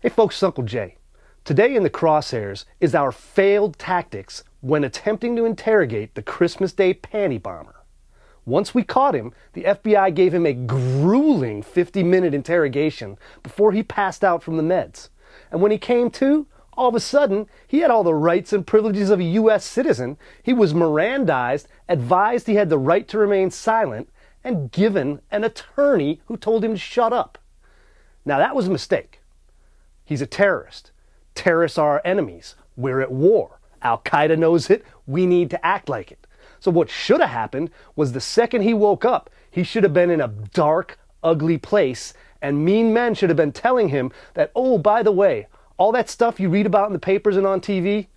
Hey folks, it's Uncle Jay. Today in the Crosshairs is our failed tactics when attempting to interrogate the Christmas Day panty bomber. Once we caught him, the FBI gave him a grueling 50-minute interrogation before he passed out from the meds. And when he came to, all of a sudden, he had all the rights and privileges of a U.S. citizen. He was Mirandized, advised he had the right to remain silent, and given an attorney who told him to shut up. Now that was a mistake. He's a terrorist. Terrorists are our enemies. We're at war. Al-Qaeda knows it. We need to act like it. So what should have happened was the second he woke up, he should have been in a dark, ugly place, and mean men should have been telling him that, oh, by the way, all that stuff you read about in the papers and on TV,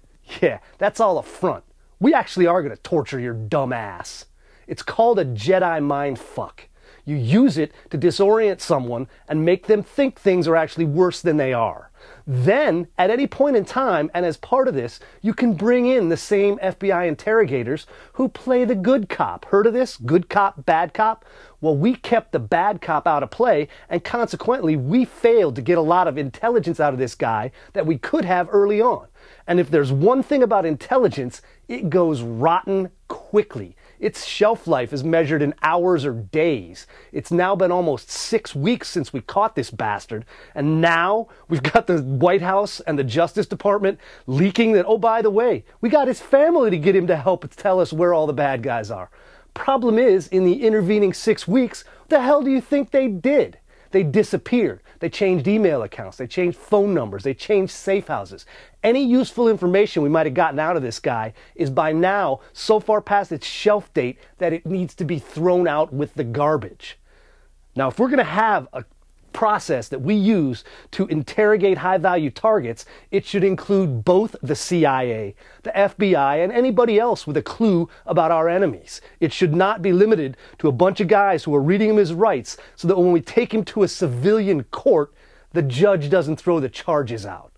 yeah, that's all a front. We actually are going to torture your dumb ass. It's called a Jedi mind fuck. You use it to disorient someone and make them think things are actually worse than they are. Then, at any point in time, and as part of this, you can bring in the same FBI interrogators who play the good cop. Heard of this? Good cop, bad cop? Well, we kept the bad cop out of play, and consequently, we failed to get a lot of intelligence out of this guy that we could have early on. And if there's one thing about intelligence, it goes rotten quickly. Its shelf life is measured in hours or days. It's now been almost 6 weeks since we caught this bastard, and now we've got the White House and the Justice Department leaking that, oh, by the way, we got his family to get him to help tell us where all the bad guys are. Problem is, in the intervening 6 weeks, what the hell do you think they did? They disappeared. They changed email accounts. They changed phone numbers. They changed safe houses. Any useful information we might have gotten out of this guy is by now so far past its shelf date that it needs to be thrown out with the garbage. Now, if we're going to have a process that we use to interrogate high-value targets, it should include both the CIA, the FBI, and anybody else with a clue about our enemies. It should not be limited to a bunch of guys who are reading him his rights so that when we take him to a civilian court, the judge doesn't throw the charges out.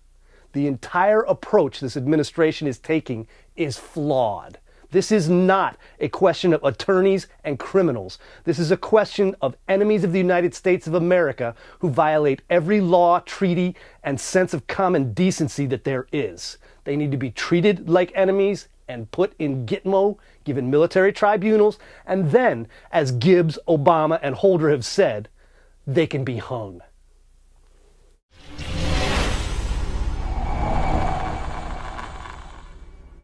The entire approach this administration is taking is flawed. This is not a question of attorneys and criminals. This is a question of enemies of the United States of America who violate every law, treaty, and sense of common decency that there is. They need to be treated like enemies and put in Gitmo, given military tribunals, and then, as Gibbs, Obama, and Holder have said, they can be hung.